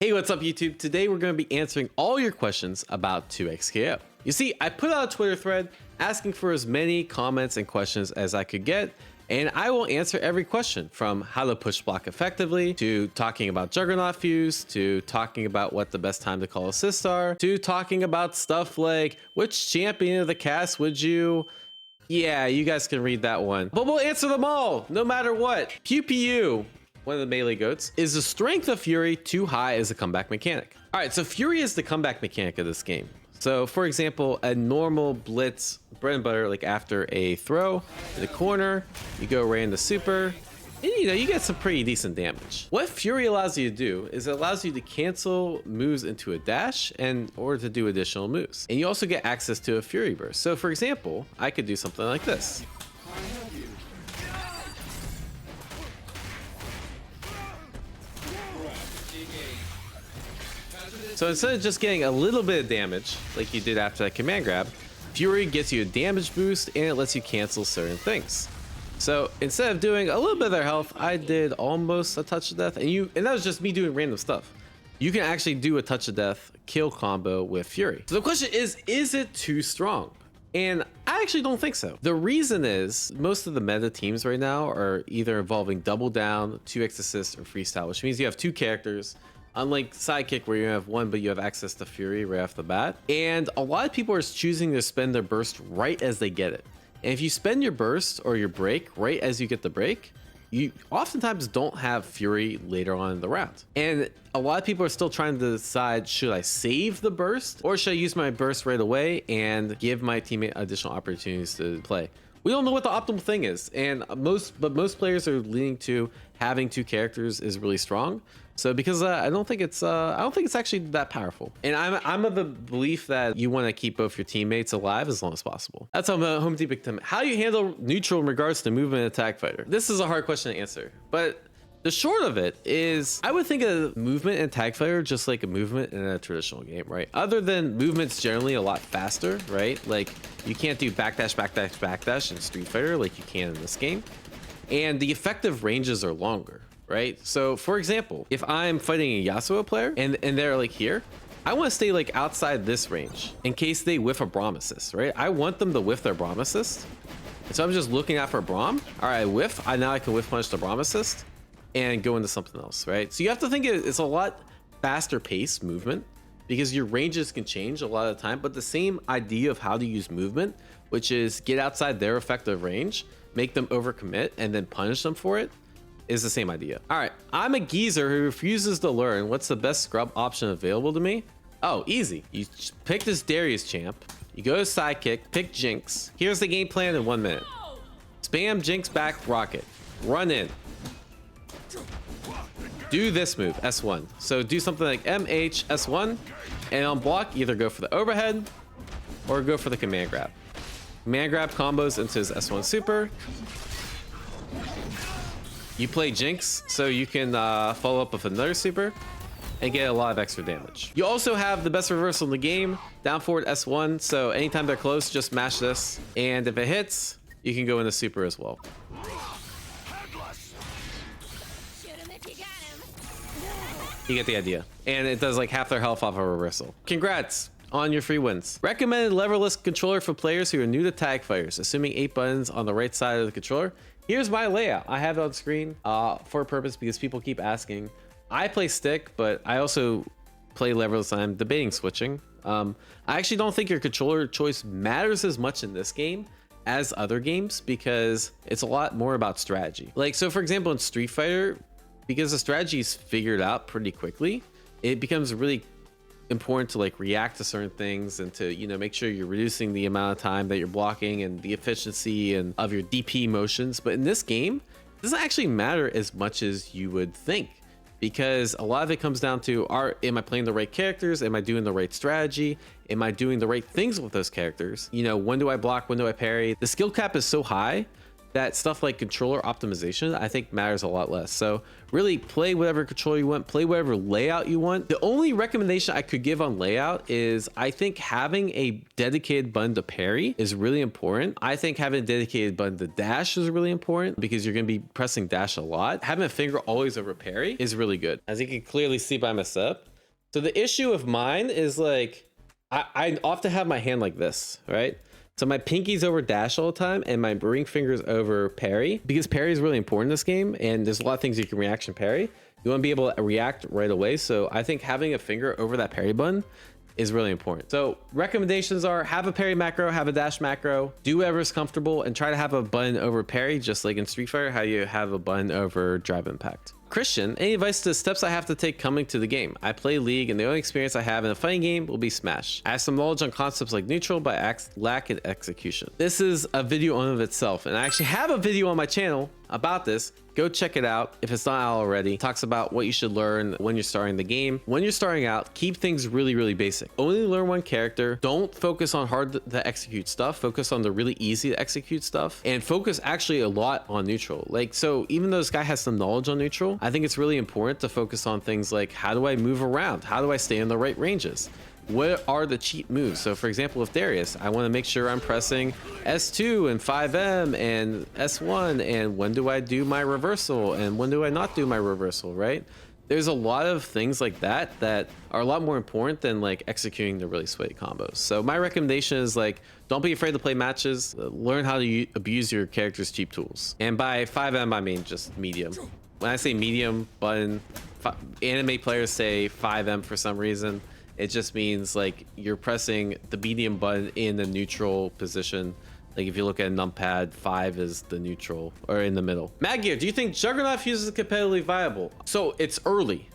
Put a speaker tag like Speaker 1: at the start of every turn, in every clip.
Speaker 1: Hey, what's up YouTube? Today we're going to be answering all your questions about 2xKO. You see, I put out a Twitter thread asking for as many comments and questions as I could get, and I will answer every question, from how to push block effectively, to talking about juggernaut fuse, to talking about what the best time to call assists are, to talking about stuff like which champion of the cast would you... Yeah, you guys can read that one. But we'll answer them all, no matter what. Pew Pew, one of the melee goats, is the strength of Fury too high as a comeback mechanic? All right, so Fury is the comeback mechanic of this game. So for example, a normal Blitz bread and butter, like after a throw in the corner, you go right into super, and you get some pretty decent damage. What Fury allows you to do is it allows you to cancel moves into a dash or to do additional moves. And you also get access to a Fury burst. So for example, I could do something like this. So instead of just getting a little bit of damage, like you did after that command grab, Fury gets you a damage boost and it lets you cancel certain things. So instead of doing a little bit of their health, I did almost a touch of death, and that was just me doing random stuff. You can actually do a touch of death kill combo with Fury. So the question is it too strong? And I actually don't think so. The reason is most of the meta teams right now are either involving double down, 2x assist, or freestyle, which means you have two characters. Unlike Sidekick, where you have one, but you have access to Fury right off the bat. And a lot of people are choosing to spend their burst right as they get it. And if you spend your burst or your break right as you get the break, you oftentimes don't have Fury later on in the round. And a lot of people are still trying to decide, should I save the burst or should I use my burst right away and give my teammate additional opportunities to play? We don't know what the optimal thing is, and most players are leaning to having two characters is really strong. So because I don't think it's actually that powerful. And I'm of the belief that you want to keep both your teammates alive as long as possible. That's Home Depot. How do you handle neutral in regards to movement and attack fighter? This is a hard question to answer, but the short of it is I would think of movement and tag fighter just like a movement in a traditional game, right? Other than movement's generally a lot faster, right? Like you can't do backdash, backdash, backdash in Street Fighter like you can in this game. And the effective ranges are longer, right? So for example, if I'm fighting a Yasuo player and they're like here, I want to stay like outside this range in case they whiff a braum assist, right? I want them to whiff their braum assist. And so I'm just looking out for braum. All right, whiff. Now I can whiff punch the braum assist and go into something else, right? So you have to think it's a lot faster paced movement because your ranges can change a lot of the time, but the same idea of how to use movement, which is get outside their effective range, make them overcommit, and then punish them for it, is the same idea. All right, I'm a geezer who refuses to learn. What's the best scrub option available to me? Oh, easy. You pick this Darius champ, you go to Sidekick, pick Jinx. Here's the game plan in 1 minute. Spam Jinx back rocket, run in. Do this move, S1. So do something like MH, S1, and on block, either go for the overhead or go for the command grab. Command grab combos into his S1 super. You play Jinx, so you can follow up with another super and get a lot of extra damage. You also have the best reversal in the game, down forward S1, so anytime they're close, just mash this. And if it hits, you can go into super as well. You get the idea. And it does like half their health off a reversal. Congrats on your free wins. Recommended leverless controller for players who are new to tag fighters, assuming 8 buttons on the right side of the controller. Here's my layout. I have it on screen for a purpose because people keep asking. I play stick, but I also play leverless. I'm debating switching. I actually don't think your controller choice matters as much in this game as other games because it's a lot more about strategy. Like, so for example, in Street Fighter, because the strategy is figured out pretty quickly, it becomes really important to like react to certain things and to, make sure you're reducing the amount of time that you're blocking and the efficiency and of your DP motions. But in this game, it doesn't actually matter as much as you would think, because a lot of it comes down to, am I playing the right characters? Am I doing the right strategy? Am I doing the right things with those characters? When do I block? When do I parry? The skill cap is so high that stuff like controller optimization, I think, matters a lot less. So really play whatever controller you want, play whatever layout you want. The only recommendation I could give on layout is I think having a dedicated button to parry is really important. I think having a dedicated button to dash is really important because you're gonna be pressing dash a lot. Having a finger always over parry is really good. As you can clearly see by my setup, So the issue of mine is like, I often have my hand like this, right? So my pinky's over dash all the time and my ring finger's over parry, because parry is really important in this game and there's a lot of things you can reaction parry. You want to be able to react right away. So I think having a finger over that parry button is really important. So recommendations are have a parry macro, have a dash macro, do whatever's comfortable, and try to have a button over parry, just like in Street Fighter, how you have a button over drive impact. Christian, any advice to the steps I have to take coming to the game? I play League and the only experience I have in a fighting game will be Smash. I have some knowledge on concepts like neutral, but I lack in execution. This is a video on of itself, and I actually have a video on my channel about this. Go check it out if it's not out already. It talks about what you should learn when you're starting the game. When you're starting out, keep things really basic. Only learn one character. Don't focus on hard to execute stuff. Focus on the really easy to execute stuff, and focus actually a lot on neutral. Like, so even though this guy has some knowledge on neutral, I think it's really important to focus on things like, how do I move around? How do I stay in the right ranges? What are the cheat moves? So for example, with Darius, I want to make sure I'm pressing S2 and 5M and S1, and when do I do my reversal and when do I not do my reversal, right? There's a lot of things like that that are a lot more important than like executing the really sweaty combos. So my recommendation is like, don't be afraid to play matches. Learn how to abuse your character's cheap tools. And by 5M, I mean just medium. When I say medium button, anime players say 5M for some reason. It just means like you're pressing the medium button in the neutral position. Like if you look at a numpad, 5 is the neutral, or in the middle. Maggear, do you think Juggernaut fuse is competitively viable? So it's early.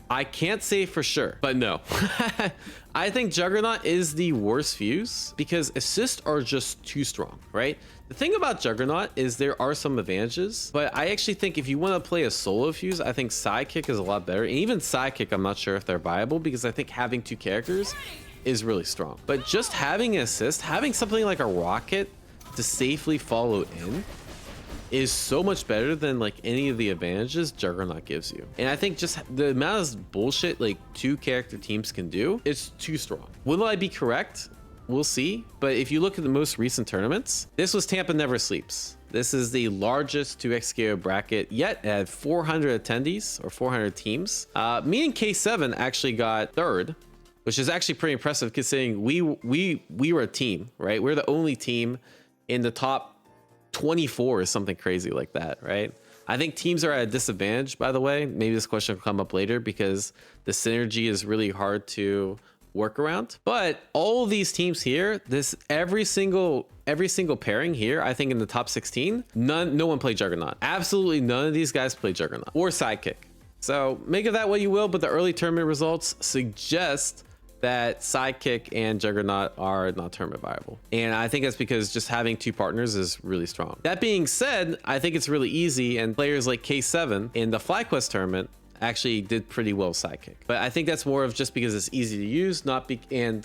Speaker 1: I can't say for sure, but no. I think Juggernaut is the worst fuse because assists are just too strong, right? The thing about Juggernaut is there are some advantages, but I actually think if you want to play a solo fuse, I think Sidekick is a lot better. And even Sidekick, I'm not sure if they're viable because I think having two characters is really strong. But just having an assist, having something like a rocket to safely follow in is so much better than like any of the advantages Juggernaut gives you. And I think just the amount of bullshit like two character teams can do, it's too strong. Will I be correct? We'll see. But if you look at the most recent tournaments, this was Tampa Never Sleeps. This is the largest 2xKO bracket yet. It had 400 attendees or 400 teams. Me and K7 actually got third, which is actually pretty impressive considering we were a team, right? We're the only team in the top 24 or something crazy like that, right? I think teams are at a disadvantage, by the way. Maybe this question will come up later because the synergy is really hard to work around. But all of these teams here, every single pairing here, I think in the top 16, no one played Juggernaut. Absolutely none of these guys played Juggernaut or Sidekick. So make of that what you will, but the early tournament results suggest that Sidekick and Juggernaut are not tournament viable. And I think that's because just having two partners is really strong. That being said, I think it's really easy, and players like K7 in the FlyQuest tournament actually did pretty well Sidekick. But I think that's more of just because it's easy to use, and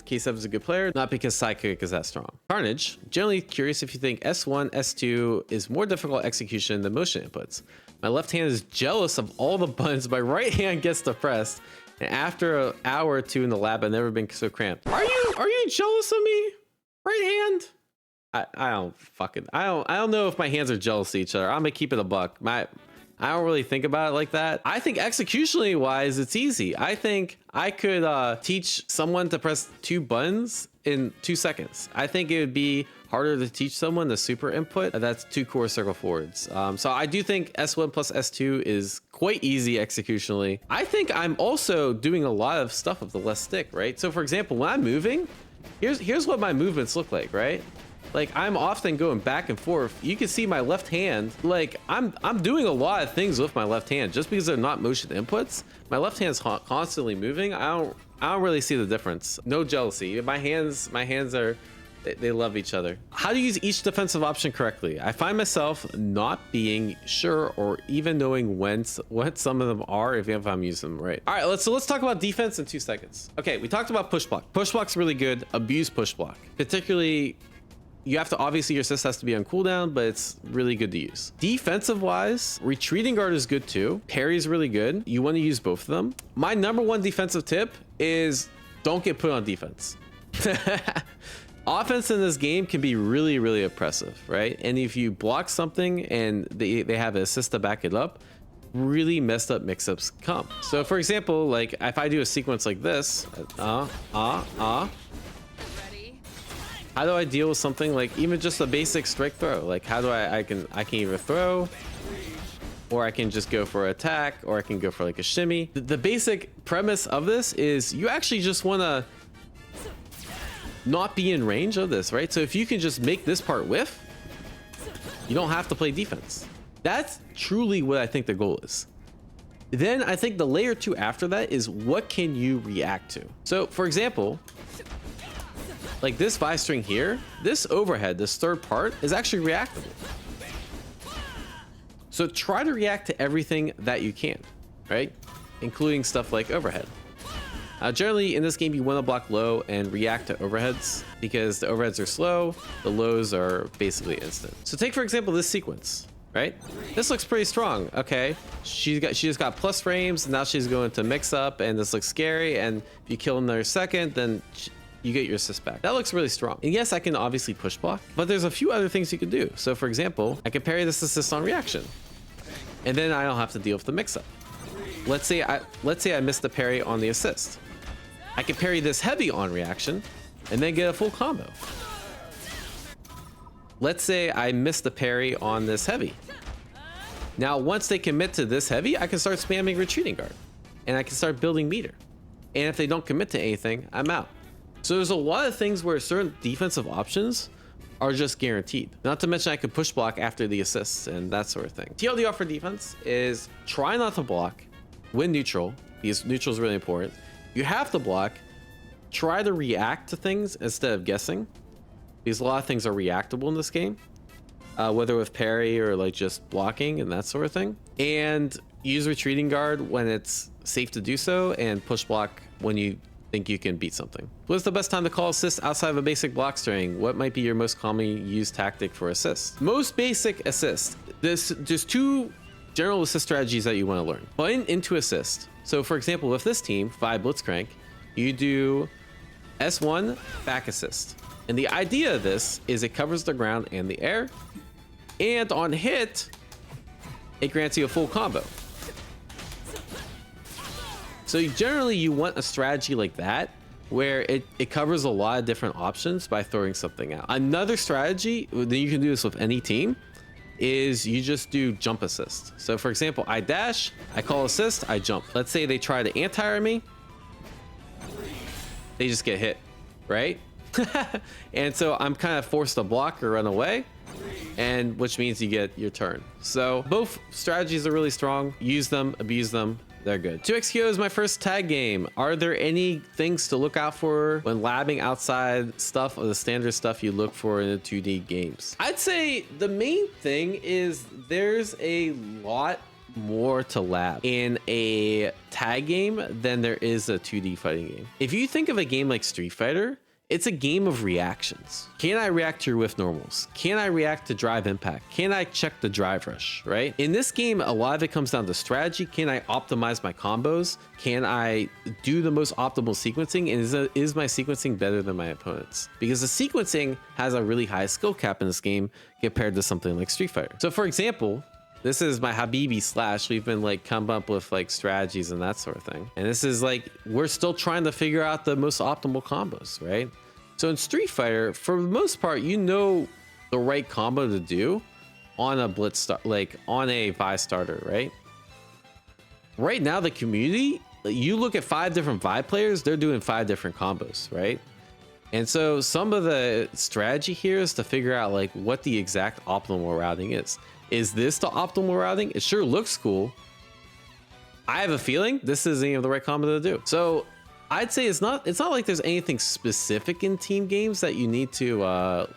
Speaker 1: K7 is a good player, not because Sidekick is that strong. Carnage, generally curious if you think S1, S2 is more difficult execution than motion inputs. My left hand is jealous of all the buttons my right hand gets depressed. And after an hour or two in the lab, I've never been so cramped. Are you jealous of me? Right hand? I don't know if my hands are jealous of each other. I'm gonna keep it a buck. I don't really think about it like that. I think executionally wise, it's easy. I think I could teach someone to press two buttons in 2 seconds. I think it would be harder to teach someone the super input. That's two core circle forwards. So I do think S1 plus S2 is quite easy executionally. I think I'm also doing a lot of stuff with the left stick, right? So for example, when I'm moving, here's what my movements look like, right? Like I'm often going back and forth. You can see my left hand, like I'm doing a lot of things with my left hand. Just because they're not motion inputs, my left hand's constantly moving. I don't really see the difference. No jealousy. My hands are, they love each other. How to use each defensive option correctly? I find myself not being sure or even knowing what some of them are if I'm using them right. All right, let's talk about defense in 2 seconds. Okay, we talked about push block. Push block's really good. Abuse push block, particularly. You have to, obviously your assist has to be on cooldown, but it's really good to use. Defensive wise, retreating guard is good too. Parry is really good. You want to use both of them. My number one defensive tip is don't get put on defense. Offense in this game can be really oppressive, right? And if you block something and they have an assist to back it up, really messed up mix-ups come. So for example, like if I do a sequence like this, how do I deal with something like even just a basic strike throw? Like how do I can either throw, or I can just go for an attack, or I can go for like a shimmy. The basic premise of this is you actually just want to not be in range of this, right? So if you can just make this part whiff, you don't have to play defense. That's truly what I think the goal is. Then I think the layer 2 after that is what can you react to? So for example, like this 5-string here, this overhead, this third part is actually reactable. So try to react to everything that you can, right? Including stuff like overhead. Generally in this game, you want to block low and react to overheads because the overheads are slow, the lows are basically instant. So take for example this sequence, right? This looks pretty strong. Okay, she just got plus frames, and now she's going to mix up, and this looks scary. And if you kill another second, then you get your assist back. That looks really strong. And yes, I can obviously push block, but there's a few other things you can do. So for example, I can parry this assist on reaction, and then I don't have to deal with the mix up. Let's say I missed the parry on the assist. I can parry this heavy on reaction and then get a full combo. Let's say I missed the parry on this heavy. Now, once they commit to this heavy, I can start spamming retreating guard and I can start building meter. And if they don't commit to anything, I'm out. So there's a lot of things where certain defensive options are just guaranteed. Not to mention I could push block after the assists and that sort of thing. TLDR for defense is try not to block when neutral, because neutral is really important. You have to block, try to react to things instead of guessing, because a lot of things are reactable in this game, whether with parry or like just blocking and that sort of thing. And use retreating guard when it's safe to do so, and push block when you think you can beat something. What's the best time to call assist outside of a basic block string? What might be your most commonly used tactic for assist? Most basic assist. There's 2 general assist strategies that you want to learn. Playing into assist. So for example, with this team, 5 Blitzcrank, you do S1 back assist. And the idea of this is it covers the ground and the air, and on hit, it grants you a full combo. So generally you want a strategy like that, where it covers a lot of different options by throwing something out. Another strategy, then you can do this with any team, is you just do jump assist. So for example, I dash, I call assist, I jump. Let's say they try to anti-air me, they just get hit, right? And so I'm kind of forced to block or run away, and which means you get your turn. So both strategies are really strong. Use them, abuse them, they're good. 2XKO is my first tag game. Are there any things to look out for when labbing outside stuff or the standard stuff you look for in the 2D games? I'd say the main thing is there's a lot more to lab in a tag game than there is a 2D fighting game. If you think of a game like Street Fighter, it's a game of reactions. Can I react to your whiff normals? Can I react to drive impact? Can I check the drive rush, right? In this game, a lot of it comes down to strategy. Can I optimize my combos? Can I do the most optimal sequencing? And is my sequencing better than my opponents? Because the sequencing has a really high skill cap in this game compared to something like Street Fighter. So for example, this is my Habibi Slash. We've been like come up with like strategies and that sort of thing. And this is like, we're still trying to figure out the most optimal combos, right? So in Street Fighter, for the most part, you know the right combo to do on a Blitz, like on a Vi starter, right? Right now, the community, you look at 5 different Vi players, they're doing 5 different combos, right? And so some of the strategy here is to figure out like what the exact optimal routing is. Is this the optimal routing? It sure looks cool. I have a feeling this isn't even the right combo to do. So I'd say it's not like there's anything specific in team games that you need to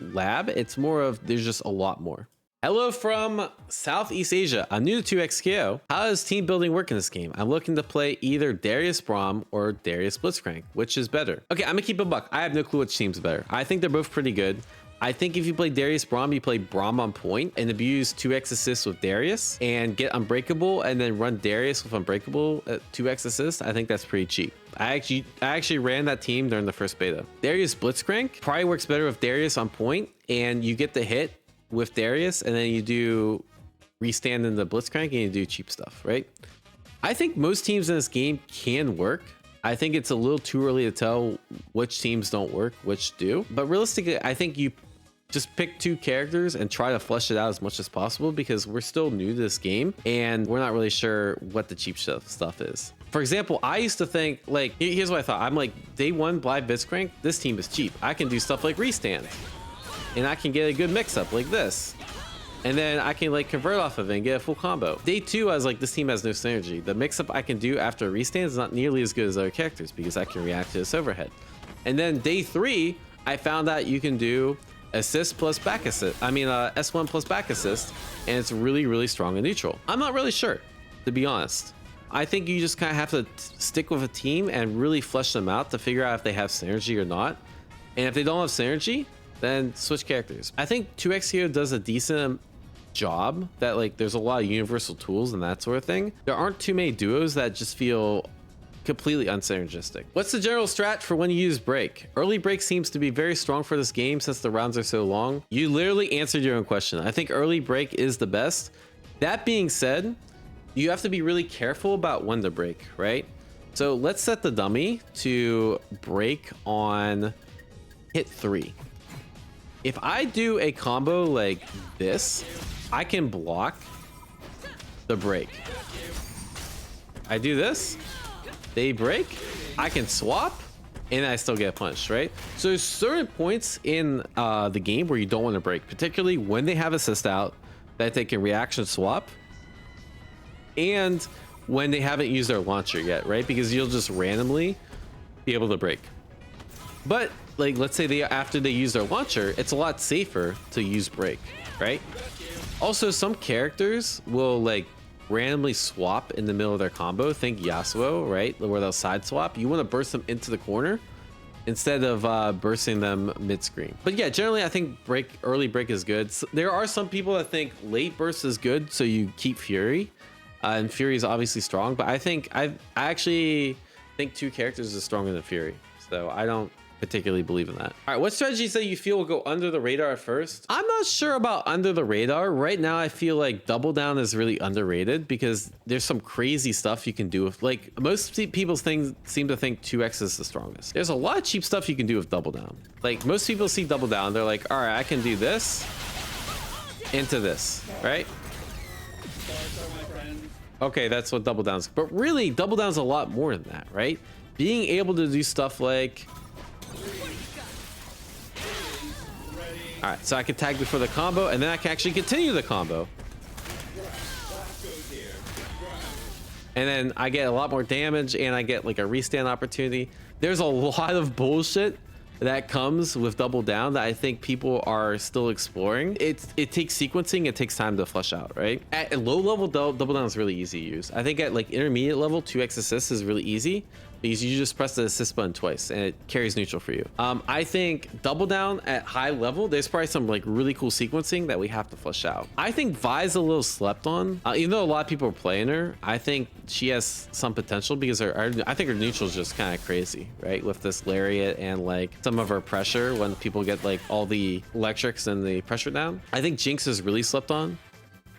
Speaker 1: lab. It's more of there's just a lot more. Hello from Southeast Asia. I'm new to 2XKO. How does team building work in this game? I'm looking to play either Darius Braum or Darius Blitzcrank. Which is better? Okay, I'm gonna keep a buck. I have no clue which team's better. I think they're both pretty good. I think if you play Darius Braum, you play Braum on point and abuse 2x assists with Darius and get Unbreakable and then run Darius with Unbreakable at 2x assists. I think that's pretty cheap. I actually ran that team during the first beta. Darius Blitzcrank probably works better with Darius on point, and you get the hit with Darius and then you do restand in the blitzcrank and you do cheap stuff, right? I think most teams in this game can work. I think it's a little too early to tell which teams don't work, which do. But realistically, I think you just pick 2 characters and try to flesh it out as much as possible, because we're still new to this game and we're not really sure what the cheap stuff is. For example, I used to think, like, here's what I thought. I'm like, day 1 Blind Blitzcrank, this team is cheap. I can do stuff like restand and I can get a good mix up like this. And then I can like convert off of it and get a full combo. Day 2, I was like, this team has no synergy. The mix up I can do after a restand is not nearly as good as other characters because I can react to this overhead. And then day 3, I found out you can do assist plus back assist. I mean, S1 plus back assist, and it's really, really strong in neutral. I'm not really sure, to be honest. I think you just kind of have to stick with a team and really flesh them out to figure out if they have synergy or not. And if they don't have synergy, then switch characters. I think 2XKO does a decent job that, like, there's a lot of universal tools and that sort of thing. There aren't too many duos that just feel completely unsynergistic. What's the general strat for when you use break? Early break seems to be very strong for this game since the rounds are so long. You literally answered your own question. I think early break is the best. That being said, you have to be really careful about when to break, right? So let's set the dummy to break on hit 3. If I do a combo like this, I can block the break. I do this, they break, I can swap, and I still get punched, right? So there's certain points in the game where you don't want to break, particularly when they have assist out that they can reaction swap, and when they haven't used their launcher yet, right? Because you'll just randomly be able to break. But like, let's say after they use their launcher, it's a lot safer to use break, right? Also, some characters will like randomly swap in the middle of their combo. Think Yasuo, right? Where they'll side swap. You want to burst them into the corner instead of bursting them mid-screen. But yeah, generally I think early break is good. So there are some people that think late burst is good, so you keep Fury. And Fury is obviously strong, but I actually think 2 characters is stronger than Fury. So I don't particularly believe in that. All right, what strategies that you feel will go under the radar at first? I'm not sure about under the radar. Right now, I feel like double down is really underrated because there's some crazy stuff you can do with, like, most people seem to think 2x is the strongest. There's a lot of cheap stuff you can do with double down. Like, most people see double down, they're like, all right, I can do this into this, right? Okay, that's what double down's, but really double down's a lot more than that, right? Being able to do stuff like, all right, so I can tag before the combo, and then I can actually continue the combo. And then I get a lot more damage, and I get like a restand opportunity. There's a lot of bullshit that comes with double down that I think people are still exploring. It takes sequencing, it takes time to flesh out, right? At a low level, double down is really easy to use. I think at like intermediate level, 2x assist is really easy because you just press the assist button twice and it carries neutral for you. I think double down at high level, there's probably some like really cool sequencing that we have to flesh out. I think Vi's a little slept on. Even though a lot of people are playing her, I think she has some potential because I think her neutral is just kind of crazy, right? With this lariat and like some of her pressure when people get like all the electrics and the pressure down. I think Jinx is really slept on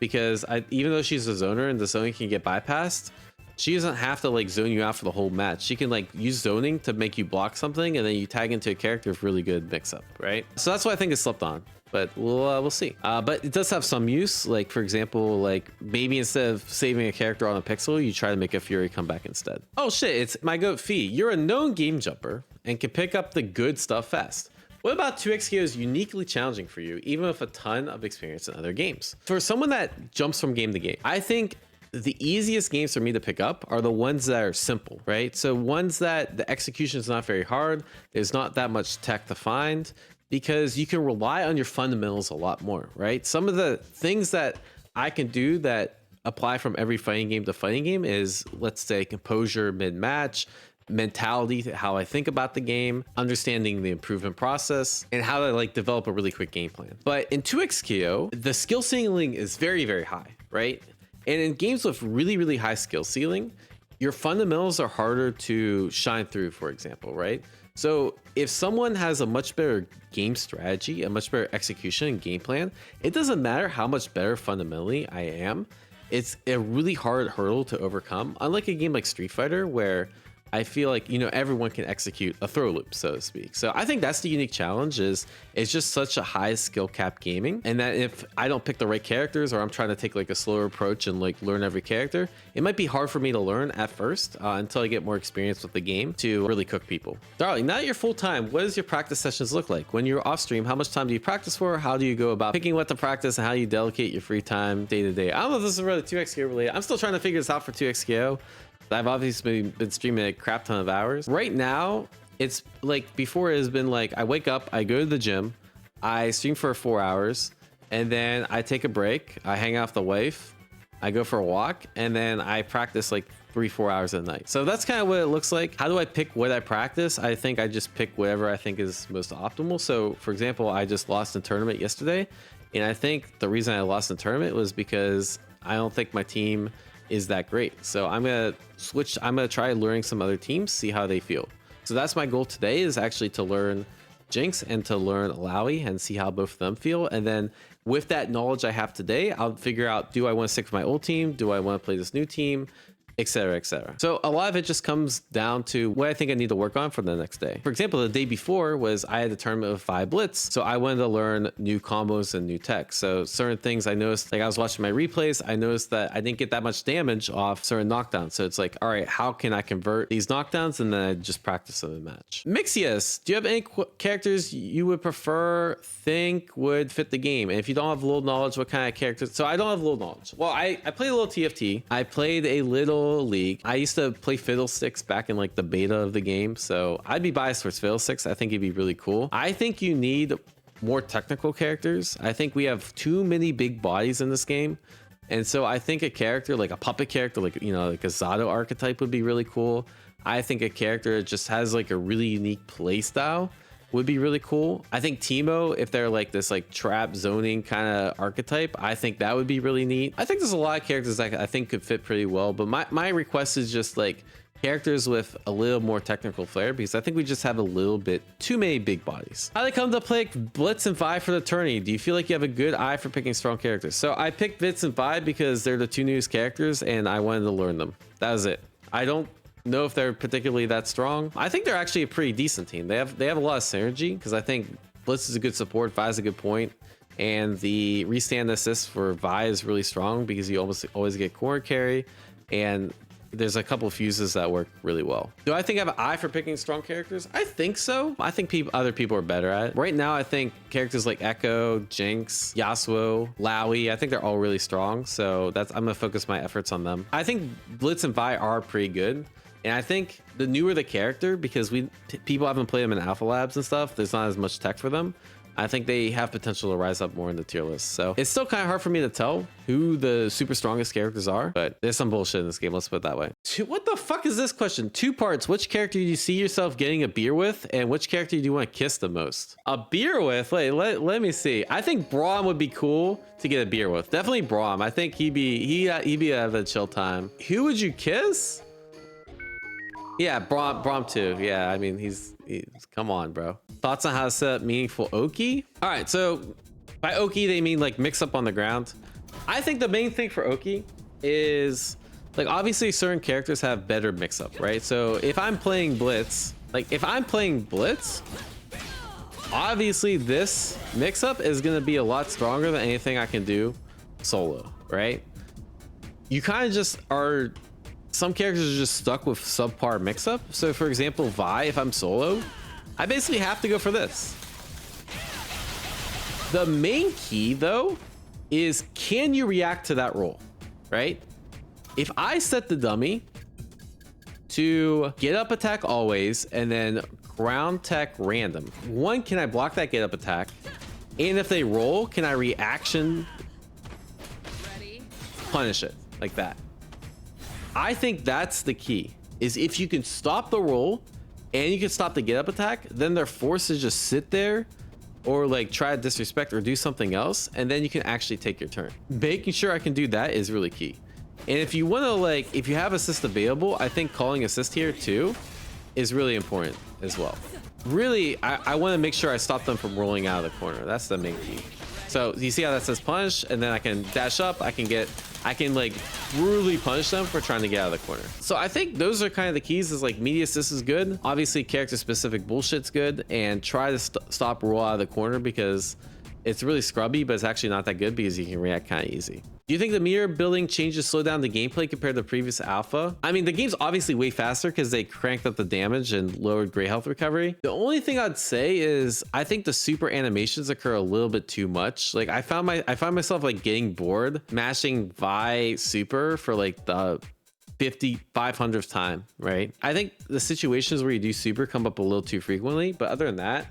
Speaker 1: because even though she's a zoner and the zoning can get bypassed, she doesn't have to like zone you out for the whole match. She can like use zoning to make you block something and then you tag into a character with really good mix up, right? So that's why I think it's slept on, but we'll see. But it does have some use. Like for example, like maybe instead of saving a character on a pixel, you try to make a Fury come back instead. Oh shit, it's my goat Fee. You're a known game jumper and can pick up the good stuff fast. What about 2xKO is uniquely challenging for you, even with a ton of experience in other games? For someone that jumps from game to game, I think the easiest games for me to pick up are the ones that are simple, right? So ones that the execution is not very hard. There's not that much tech to find because you can rely on your fundamentals a lot more, right? Some of the things that I can do that apply from every fighting game to fighting game is, let's say, composure mid-match, mentality, how I think about the game, understanding the improvement process, and how to like develop a really quick game plan. But in 2xKO, the skill ceiling is very, very high, right? And in games with really, really high skill ceiling, your fundamentals are harder to shine through, for example, right? So if someone has a much better game strategy, a much better execution and game plan, it doesn't matter how much better fundamentally I am. It's a really hard hurdle to overcome. Unlike a game like Street Fighter, where I feel like, you know, everyone can execute a throw loop, so to speak. So I think that's the unique challenge, is it's just such a high skill cap gaming, and that if I don't pick the right characters, or I'm trying to take like a slower approach and like learn every character, it might be hard for me to learn at first until I get more experience with the game to really cook people. Darling, now that you're full time, what does your practice sessions look like? When you're off stream, how much time do you practice for? How do you go about picking what to practice, and how do you delegate your free time day to day? I don't know if this is really 2xKO related. I'm still trying to figure this out for 2xKO. I've obviously been streaming a crap ton of hours. Right now, it's like before it has been like I wake up, I go to the gym, I stream for 4 hours, and then I take a break, I hang out with the wife, I go for a walk, and then I practice like 3-4 hours a night. So that's kind of what it looks like. How do I pick what I practice? I think I just pick whatever I think is most optimal. So for example, I just lost in tournament yesterday, and I think the reason I lost in tournament was because I don't think my team is that great. So I'm gonna try learning some other teams, see how they feel. So that's my goal today, is actually to learn Jinx and to learn Alawi and see how both of them feel. And then with that knowledge I have today, I'll figure out, do I want to stick with my old team? Do I want to play this new team? Etc, etc. So a lot of it just comes down to what I think I need to work on for the next day. For example, the day before was I had a tournament with 5 Blitz, so I wanted to learn new combos and new tech. So certain things I noticed, like I was watching my replays, I noticed that I didn't get that much damage off certain knockdowns. So it's like, all right, how can I convert these knockdowns? And then I just practice them in match. Mixius, do you have any characters you would prefer, think would fit the game? And if you don't have little knowledge, what kind of characters? So I don't have little knowledge. Well, I played a little TFT. I played a little League. I used to play Fiddlesticks back in like the beta of the game, so I'd be biased towards Fiddlesticks. I think it'd be really cool. I think you need more technical characters. I think we have too many big bodies in this game, and so I think a character like a puppet character, like, you know, like a Zato archetype would be really cool. I think a character that just has like a really unique play style would be really cool. I think Teemo, if they're like this like trap zoning kind of archetype, I think that would be really neat. I think there's a lot of characters that I think could fit pretty well, but my request is just like characters with a little more technical flair, because I think we just have a little bit too many big bodies. How they come to pick Blitz and Vi for the tourney? Do you feel like you have a good eye for picking strong characters? So I picked Blitz and Vi because they're the 2 newest characters and I wanted to learn them. That was it. I don't know if they're particularly that strong. I think they're actually a pretty decent team. They have a lot of synergy, because I think Blitz is a good support, Vi is a good point, and the restand assist for Vi is really strong because you almost always get corner carry, and there's a couple of fuses that work really well. Do I think I have an eye for picking strong characters? I think so. I think other people are better at it. Right now, I think characters like Echo, Jinx, Yasuo, Lowy, I think they're all really strong. So I'm gonna focus my efforts on them. I think Blitz and Vi are pretty good. And I think the newer the character, because people haven't played them in alpha labs and stuff, there's not as much tech for them. I think they have potential to rise up more in the tier list. So it's still kind of hard for me to tell who the super strongest characters are, but there's some bullshit in this game, let's put it that way. What the fuck is this question? 2 parts. Which character do you see yourself getting a beer with, and which character do you want to kiss the most? A beer with? Wait, let me see. I think Braum would be cool to get a beer with. Definitely Braum. I think he'd be have a chill time. Who would you kiss? Yeah, Braum too. Yeah, I mean, he's come on, bro. Thoughts on how to set up meaningful Oki? All right, so by Oki, they mean like mix up on the ground. I think the main thing for Oki is like, obviously certain characters have better mix up, right? So if I'm playing Blitz, obviously this mix up is gonna be a lot stronger than anything I can do solo, right? You kind of just are, some characters are just stuck with subpar mix up. So for example, Vi, if I'm solo, I basically have to go for this. The main key though is, can you react to that roll, right? If I set the dummy to get up attack always and then ground tech random, one, can I block that get up attack? And if they roll, can I reaction punish it like that? I think that's the key, is if you can stop the roll and you can stop the get up attack, then they're forced to just sit there or like try to disrespect or do something else, and then you can actually take your turn. Making sure I can do that is really key. And if you want to like, if you have assist available, I think calling assist here too is really important as well. Really, I want to make sure I stop them from rolling out of the corner. That's the main key. So you see how that says punish, and then I can dash up. I can like brutally punish them for trying to get out of the corner. So I think those are kind of the keys. Is like media assist is good. Obviously character specific bullshit's good, and try to stop roll out of the corner because it's really scrubby, but it's actually not that good because you can react kind of easy. Do you think the meter building changes slow down the gameplay compared to previous alpha? I mean, the game's obviously way faster because they cranked up the damage and lowered gray health recovery. The only thing I'd say is I think the super animations occur a little bit too much. Like I found myself like getting bored mashing Vi super for like the 500th time, right? I think the situations where you do super come up a little too frequently, but other than that,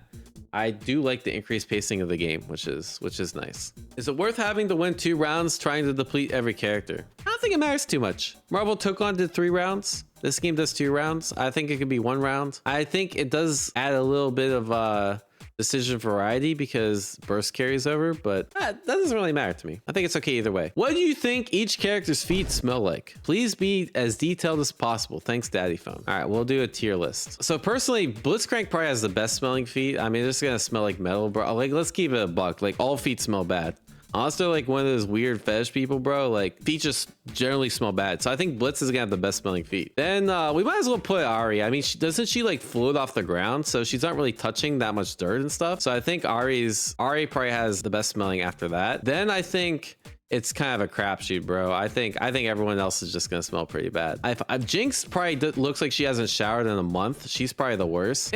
Speaker 1: I do like the increased pacing of the game, which is nice. Is it worth having to win 2 rounds trying to deplete every character? I don't think it matters too much. Marvel Tokon did 3 rounds. This game does 2 rounds. I think it could be 1 round. I think it does add a little bit of decision variety because burst carries over, but that doesn't really matter to me. I think it's okay either way. What do you think each character's feet smell like? Please be as detailed as possible. Thanks, Diaphone. All right, we'll do a tier list. So personally, Blitzcrank probably has the best smelling feet. I mean, it's gonna smell like metal, bro. Like, let's keep it a buck. Like, all feet smell bad. Unless they're like one of those weird fetish people, bro, like feet just generally smell bad. So I think Blitz is gonna have the best smelling feet. Then we might as well put Ari. I mean, doesn't she like float off the ground? So she's not really touching that much dirt and stuff. So I think Ari probably has the best smelling after that. Then I think it's kind of a crapshoot, bro. I think everyone else is just gonna smell pretty bad. Jinx probably looks like she hasn't showered in a month. She's probably the worst.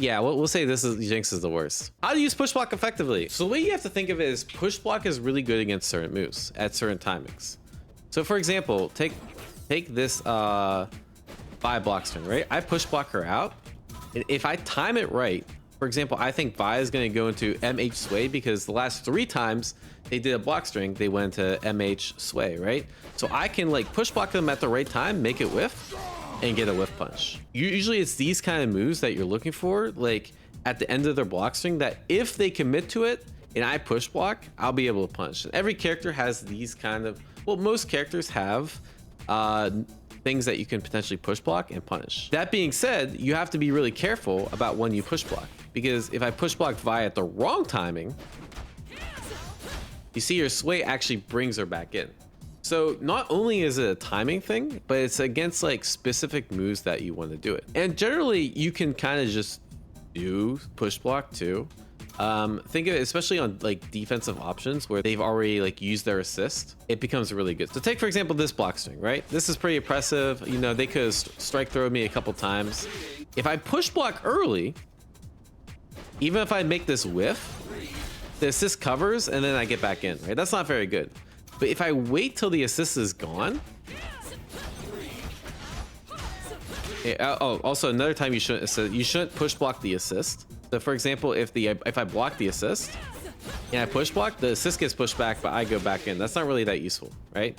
Speaker 1: Yeah, we'll say Jinx is the worst. How to use Pushblock effectively? So the way you have to think of it is Pushblock is really good against certain moves at certain timings. So for example, take this 5 blockstring, right? I Pushblock her out, and if I time it right, for example, I think Vi is going to go into MH sway because the last 3 times they did a block string, they went into MH sway, right? So I can like push block them at the right time, make it whiff, and get a whiff punch. Usually it's these kind of moves that you're looking for, like at the end of their block string, that if they commit to it and I push block, I'll be able to punch. And every character has these kind of, well, most characters have things that you can potentially push block and punish. That being said, you have to be really careful about when you push block, because if I push block Vi at the wrong timing, you see your sway actually brings her back in. So not only is it a timing thing, but it's against like specific moves that you want to do it. And generally you can kind of just do push block too. Think of it, especially on like defensive options where they've already like used their assist, it becomes really good. So take for example this block string, right? This is pretty impressive. You know, they could have strike thrown me a couple times. If I push block early, even if I make this whiff, the assist covers and then I get back in, right? That's not very good. But if I wait till the assist is gone, also another time you shouldn't push block the assist. So for example, if I block the assist and I push block, the assist gets pushed back, but I go back in. That's not really that useful, right?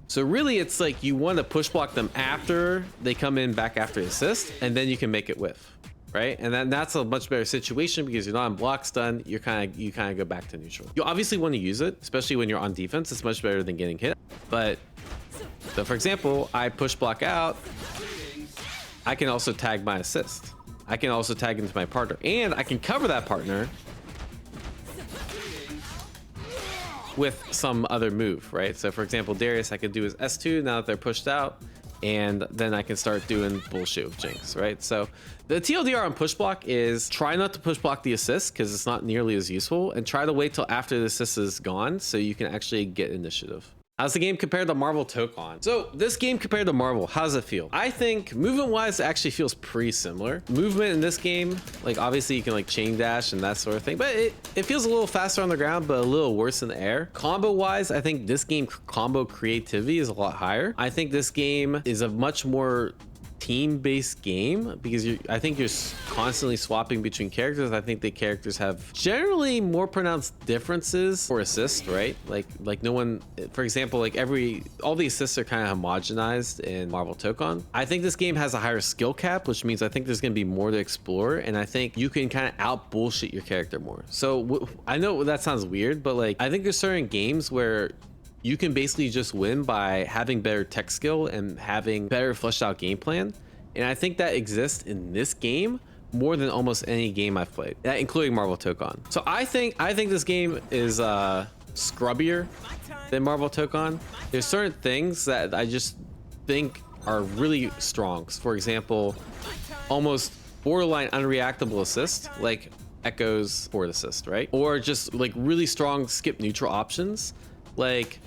Speaker 1: So really it's like you want to push block them after they come in back after assist, and then you can make it whiff. Right, and then that's a much better situation because you're not on block stun. You kind of go back to neutral. You obviously want to use it, especially when you're on defense. It's much better than getting hit. But so for example, I push block out. I can also tag my assist. I can also tag into my partner, and I can cover that partner with some other move, right? So for example, Darius, I could do his S2 now that they're pushed out, and then I can start doing bullshit with Jinx, right? So the TLDR on push block is try not to push block the assist because it's not nearly as useful, and try to wait till after the assist is gone so you can actually get initiative. How's the game compared to Marvel Tokon? So this game compared to Marvel, how does it feel? I think movement wise, it actually feels pretty similar. Movement in this game, like obviously you can like chain dash and that sort of thing, but it feels a little faster on the ground, but a little worse in the air. Combo wise, I think this game combo creativity is a lot higher. I think this game is a much more team-based game because I think you're constantly swapping between characters. I think the characters have generally more pronounced differences for assist, right? Like no one, for example, like all the assists are kind of homogenized in Marvel Tokon. I think this game has a higher skill cap, which means I think there's going to be more to explore, and I think you can kind of out bullshit your character more. So I know that sounds weird, but like I think there's certain games where you can basically just win by having better tech skill and having better fleshed out game plan. And I think that exists in this game more than almost any game I've played, including Marvel Tokon. So I think this game is scrubbier than Marvel Tokon. There's certain things that I just think are really strong. For example, almost borderline unreactable assist, like Echo's forward assist, right? Or just like really strong skip neutral options, like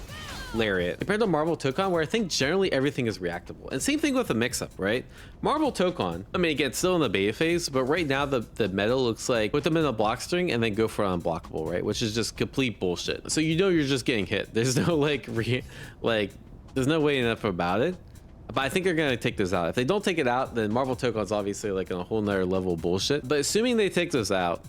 Speaker 1: Lariat, compared to Marvel Tokon, where I think generally everything is reactable. And same thing with the mix-up, right? Marvel Tokon, I mean, again, still in the beta phase, but right now the meta looks like put them in a block string and then go for unblockable, right? Which is just complete bullshit. So you know you're just getting hit. There's no there's no way enough about it. But I think they're gonna take those out. If they don't take it out, then Marvel Tokon's obviously like on a whole nother level of bullshit. But assuming they take those out,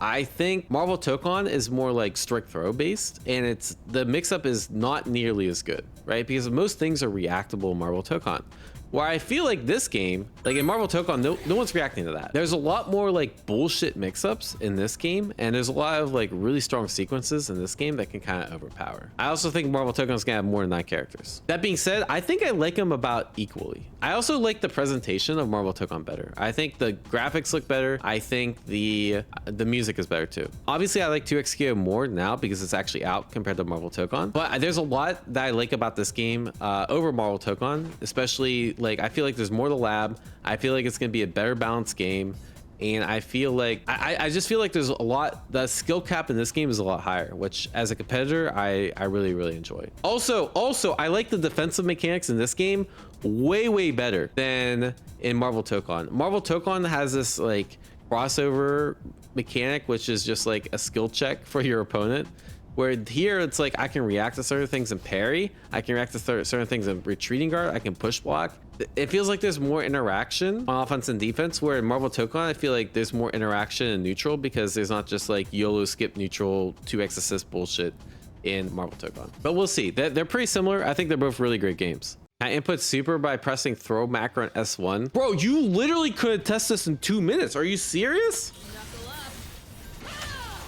Speaker 1: I think Marvel Tokon is more like strict throw based, and the mix-up is not nearly as good, right? Because most things are reactable in Marvel Tokon. Where I feel like this game, like in Marvel Tokon, no one's reacting to that. There's a lot more like bullshit mix-ups in this game, and there's a lot of like really strong sequences in this game that can kind of overpower. I also think Marvel Tokon's gonna have more than 9 characters. That being said, I think I like them about equally. I also like the presentation of Marvel Tokon better. I think the graphics look better. I think the music is better too. Obviously, I like 2xQ more now because it's actually out compared to Marvel Tokon. But there's a lot that I like about this game over Marvel Tokon, especially like I feel like there's more to lab. I feel like it's gonna be a better balanced game, and I feel like I just feel like there's a lot. The skill cap in this game is a lot higher, which as a competitor I really enjoy. Also I like the defensive mechanics in this game way better than in Marvel Tokon. Marvel Tokon has this like crossover mechanic, which is just like a skill check for your opponent. Where here it's like I can react to certain things and parry, I can react to certain things in retreating guard, I can push block. It feels like there's more interaction on offense and defense, where in Marvel Tokon I feel like there's more interaction in neutral, because there's not just like YOLO skip neutral 2x assist bullshit in Marvel Tokon. But we'll see. They're pretty similar. I think they're both really great games. I input super by pressing throw macro on S1. Bro, you literally could test this in 2 minutes. Are you serious?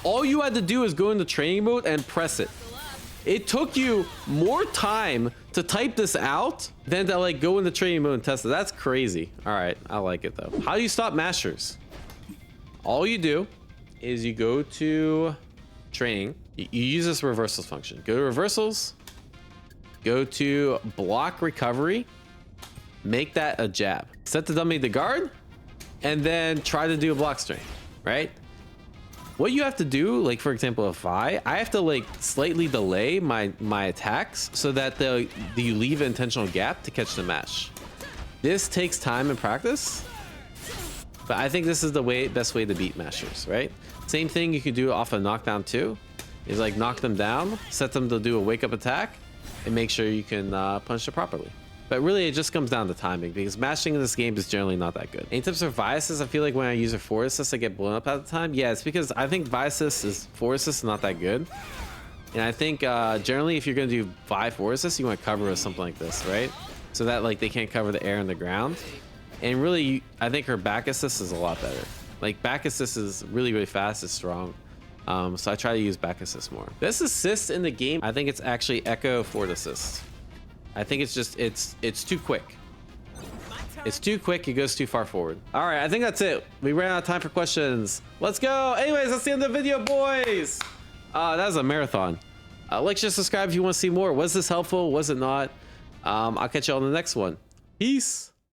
Speaker 1: All you had to do is go into training mode and press it. It took you more time to type this out than to like go into training mode and test it. That's crazy. All right, I like it though. How do you stop mashers? All you do is you go to training. You use this reversals function. Go to reversals, go to block recovery, make that a jab. Set the dummy to guard, and then try to do a block string, right? What you have to do, like for example, if I have to like slightly delay my attacks so that you leave an intentional gap to catch the mash. This takes time and practice, but I think this is the best way to beat mashers, right? Same thing you could do off a knockdown too, is like knock them down, set them to do a wake up attack, and make sure you can punch it properly. But really, it just comes down to timing, because mashing in this game is generally not that good. Any tips for biases? I feel like when I use a forward assist, I get blown up at the time. Yeah, it's because I think forward assist is not that good. And I think generally, if you're going to do forward assist, you want to cover with something like this, right? So that like they can't cover the air and the ground. And really, I think her back assist is a lot better. Like back assist is really fast, it's strong. So I try to use back assist more. Best assist in the game, I think it's actually Echo forward assist. I think it's just, it's too quick. It's too quick, it goes too far forward. All right, I think that's it. We ran out of time for questions. Let's go. Anyways, that's the end of the video, boys. That was a marathon. Like, share, subscribe if you want to see more. Was this helpful? Was it not? I'll catch you on the next one. Peace.